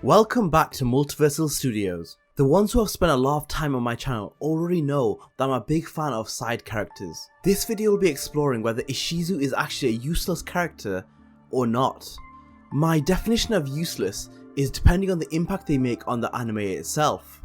Welcome back to Multiversal Studios. The ones who have spent a lot of time on my channel already know that I'm a big fan of side characters. This video will be exploring whether Ishizu is actually a useless character or not. My definition of useless is depending on the impact they make on the anime itself.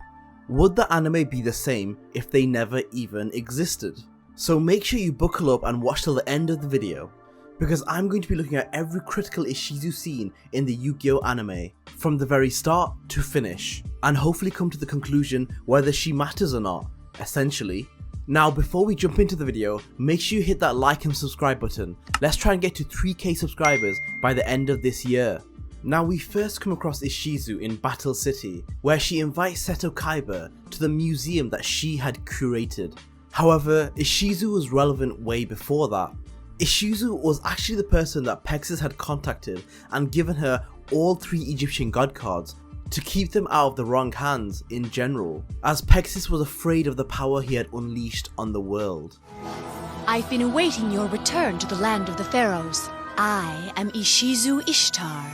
Would the anime be the same if they never even existed? So make sure you buckle up and watch till the end of the video, because I'm going to be looking at every critical Ishizu scene in the Yugioh anime, from the very start to finish, and hopefully come to the conclusion whether she matters or not, essentially. Now before we jump into the video, make sure you hit that like and subscribe button. Let's try and get to 3k subscribers by the end of this year. Now we first come across Ishizu in Battle City, where she invites Seto Kaiba to the museum that she had curated. However, Ishizu was relevant way before that. Ishizu was actually the person that Pegasus had contacted and given her all 3 Egyptian god cards to keep them out of the wrong hands in general, as Pegasus was afraid of the power he had unleashed on the world. I've been awaiting your return to the land of the pharaohs. I am Ishizu Ishtar.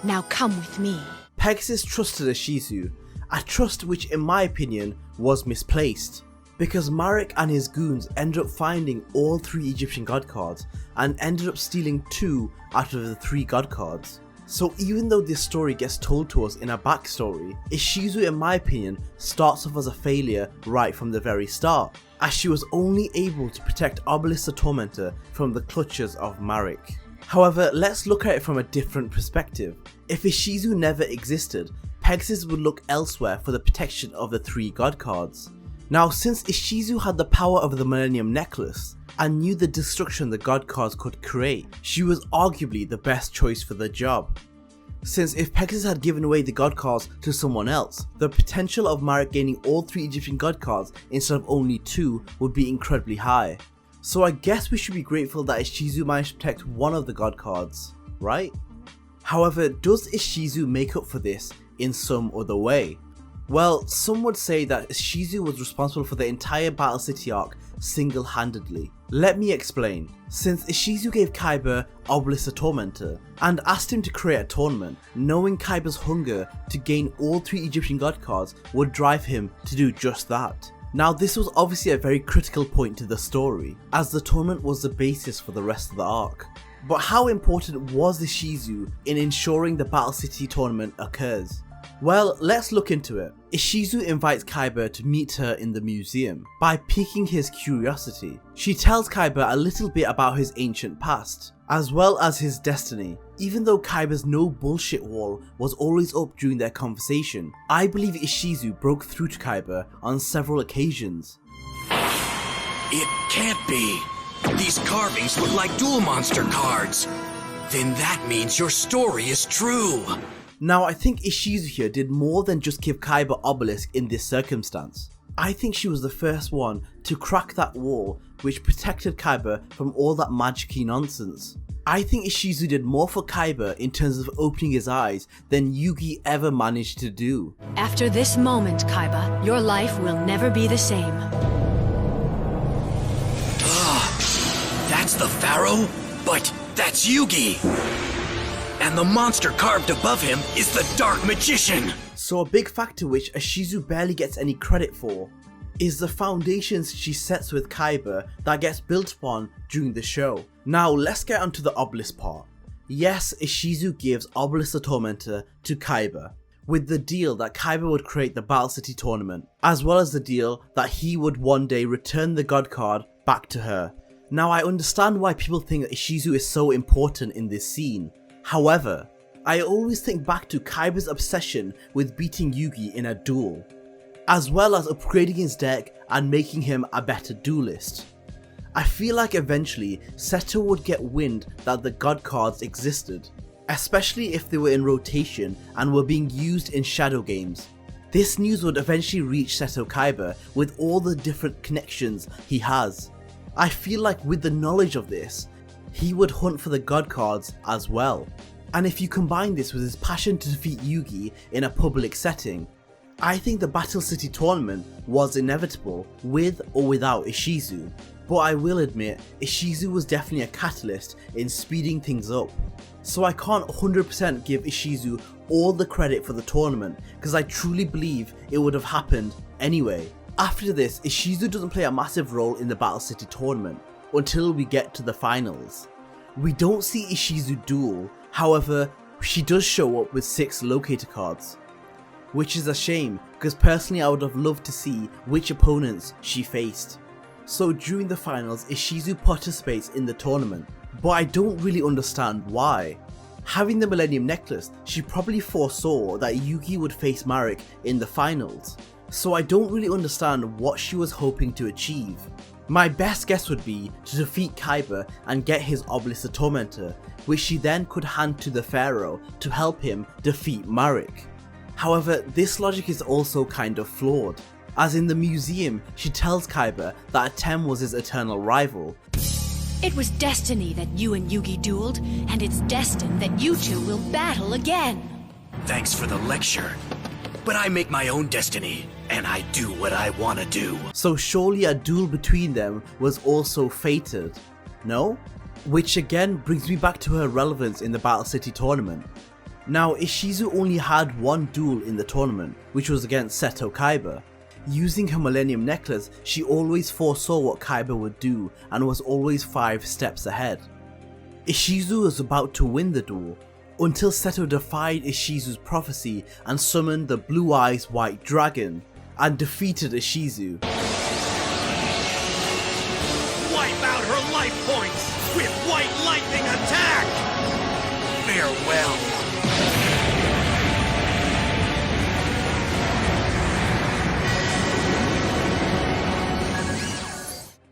Now come with me. Pegasus trusted Ishizu, a trust which in my opinion was misplaced, because Marek and his goons ended up finding all 3 Egyptian god cards and ended up stealing 2 out of the 3 god cards. So even though this story gets told to us in a backstory, Ishizu in my opinion starts off as a failure right from the very start, as she was only able to protect Obelisk the Tormentor from the clutches of Marek. However, let's look at it from a different perspective. If Ishizu never existed, Pegasus would look elsewhere for the protection of the 3 god cards. Now, since Ishizu had the power of the Millennium Necklace and knew the destruction the god cards could create, she was arguably the best choice for the job. Since if Pegasus had given away the god cards to someone else, the potential of Marek gaining all 3 Egyptian god cards instead of only 2 would be incredibly high. So I guess we should be grateful that Ishizu managed to protect one of the god cards, right? However, does Ishizu make up for this in some other way? Well, some would say that Ishizu was responsible for the entire Battle City arc single-handedly. Let me explain. Since Ishizu gave Kaiba Obelisk the Tormentor and asked him to create a tournament, knowing Kaiba's hunger to gain all 3 Egyptian god cards would drive him to do just that. Now this was obviously a very critical point to the story, as the tournament was the basis for the rest of the arc. But how important was Ishizu in ensuring the Battle City tournament occurs? Well, let's look into it. Ishizu invites Kaiba to meet her in the museum by piquing his curiosity. She tells Kaiba a little bit about his ancient past, as well as his destiny. Even though Kaiba's no bullshit wall was always up during their conversation, I believe Ishizu broke through to Kaiba on several occasions. It can't be. These carvings look like duel monster cards. Then that means your story is true. Now I think Ishizu here did more than just give Kaiba Obelisk in this circumstance. I think she was the first one to crack that wall which protected Kaiba from all that magic-y nonsense. I think Ishizu did more for Kaiba in terms of opening his eyes than Yugi ever managed to do. After this moment, Kaiba, your life will never be the same. That's the pharaoh? But that's Yugi! And the monster carved above him is the Dark Magician! So a big factor which Ishizu barely gets any credit for is the foundations she sets with Kaiba that gets built upon during the show. Now let's get onto the Obelisk part. Yes, Ishizu gives Obelisk the Tormentor to Kaiba, with the deal that Kaiba would create the Battle City tournament, as well as the deal that he would one day return the god card back to her. Now I understand why people think that Ishizu is so important in this scene. However, I always think back to Kaiba's obsession with beating Yugi in a duel, as well as upgrading his deck and making him a better duelist. I feel like eventually Seto would get wind that the god cards existed, especially if they were in rotation and were being used in shadow games. This news would eventually reach Seto Kaiba with all the different connections he has. I feel like with the knowledge of this, he would hunt for the god cards as well. And if you combine this with his passion to defeat Yugi in a public setting, I think the Battle City tournament was inevitable with or without Ishizu. But I will admit, Ishizu was definitely a catalyst in speeding things up. so I can't 100% give Ishizu all the credit for the tournament because I truly believe it would have happened anyway. After this, Ishizu doesn't play a massive role in the Battle City tournament until we get to the finals. We don't see Ishizu duel, however, she does show up with 6 locator cards, which is a shame because personally I would have loved to see which opponents she faced. So during the finals, Ishizu participates in the tournament, but I don't really understand why. Having the Millennium Necklace, she probably foresaw that Yugi would face Marek in the finals, so I don't really understand what she was hoping to achieve. My best guess would be to defeat Kaiba and get his Obelisk the Tormentor, which she then could hand to the Pharaoh to help him defeat Marek. However, this logic is also kind of flawed, as in the museum she tells Kaiba that Atem was his eternal rival. It was destiny that you and Yugi dueled, and it's destined that you two will battle again. Thanks for the lecture, but I make my own destiny, and I do what I want to do. So surely a duel between them was also fated, no? Which again brings me back to her relevance in the Battle City tournament. Now Ishizu only had one duel in the tournament, which was against Seto Kaiba. Using her Millennium Necklace, she always foresaw what Kaiba would do and was always 5 steps ahead. Ishizu was about to win the duel, until Seto defied Ishizu's prophecy and summoned the Blue Eyes White Dragon, and defeated Ishizu. Wipe out her life points with White Lightning Attack! Farewell.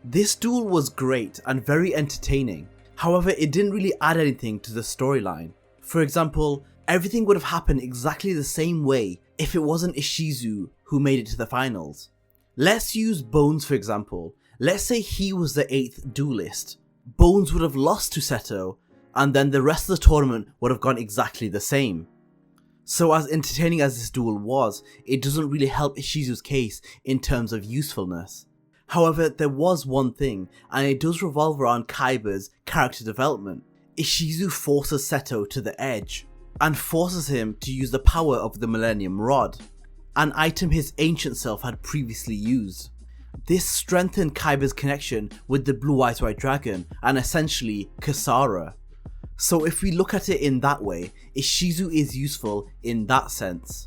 This duel was great and very entertaining, however it didn't really add anything to the storyline. For example, everything would have happened exactly the same way if it wasn't Ishizu who made it to the finals. Let's use Bones for example. Let's say he was the 8th duelist. Bones would have lost to Seto, and then the rest of the tournament would have gone exactly the same. So as entertaining as this duel was, it doesn't really help Ishizu's case in terms of usefulness. However, there was one thing, and it does revolve around Kaiba's character development. Ishizu forces Seto to the edge, and forces him to use the power of the Millennium Rod, an item his ancient self had previously used. This strengthened Kaiba's connection with the Blue Eyes White Dragon, and essentially Kasara. So if we look at it in that way, Ishizu is useful in that sense.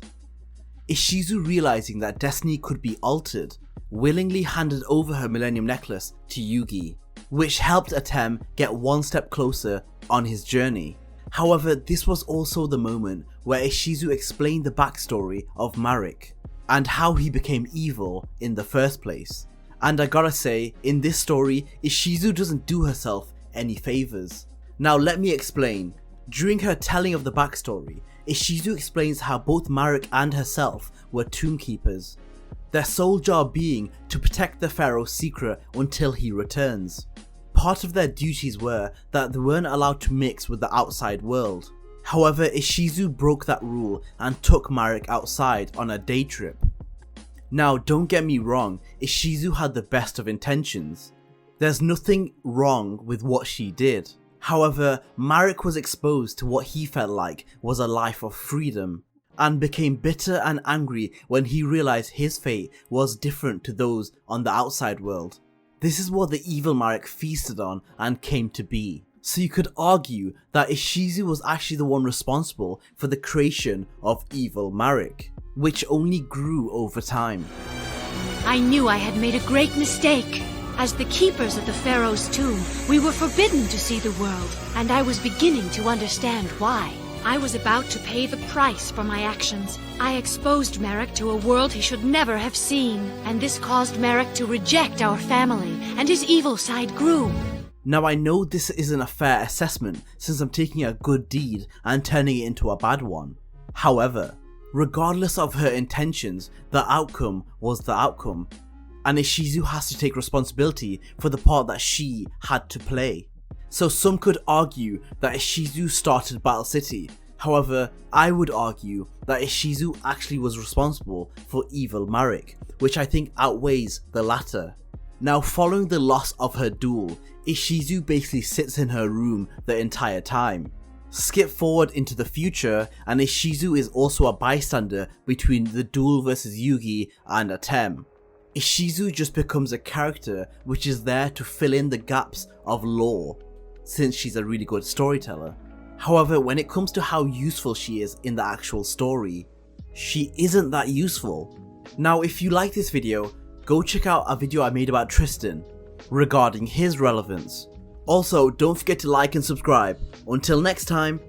Ishizu, realizing that destiny could be altered, willingly handed over her Millennium Necklace to Yugi, which helped Atem get one step closer on his journey. However, this was also the moment where Ishizu explained the backstory of Marek, and how he became evil in the first place. And I gotta say, in this story, Ishizu doesn't do herself any favours. Now let me explain. During her telling of the backstory, Ishizu explains how both Marek and herself were Tomb Keepers, their sole job being to protect the Pharaoh's secret until he returns. Part of their duties were that they weren't allowed to mix with the outside world. However, Ishizu broke that rule and took Marek outside on a day trip. Now don't get me wrong, Ishizu had the best of intentions. There's nothing wrong with what she did. However, Marek was exposed to what he felt like was a life of freedom, and became bitter and angry when he realized his fate was different to those on the outside world. This is what the evil Marek feasted on and came to be. So you could argue that Ishizu was actually the one responsible for the creation of evil Marek, which only grew over time. I knew I had made a great mistake. As the keepers of the Pharaoh's tomb, we were forbidden to see the world, and I was beginning to understand why. I was about to pay the price for my actions. I exposed Marek to a world he should never have seen, and this caused Marek to reject our family, and his evil side grew. Now I know this isn't a fair assessment since I'm taking a good deed and turning it into a bad one. However, regardless of her intentions, the outcome was the outcome, and Ishizu has to take responsibility for the part that she had to play. So some could argue that Ishizu started Battle City, however I would argue that Ishizu actually was responsible for evil Marek, which I think outweighs the latter. Now following the loss of her duel, Ishizu basically sits in her room the entire time. Skip forward into the future and Ishizu is also a bystander between the duel versus Yugi and Atem. Ishizu just becomes a character which is there to fill in the gaps of lore, since she's a really good storyteller. However, when it comes to how useful she is in the actual story, she isn't that useful. Now if you like this video, go check out a video I made about Tristan regarding his relevance. Also, don't forget to like and subscribe. Until next time.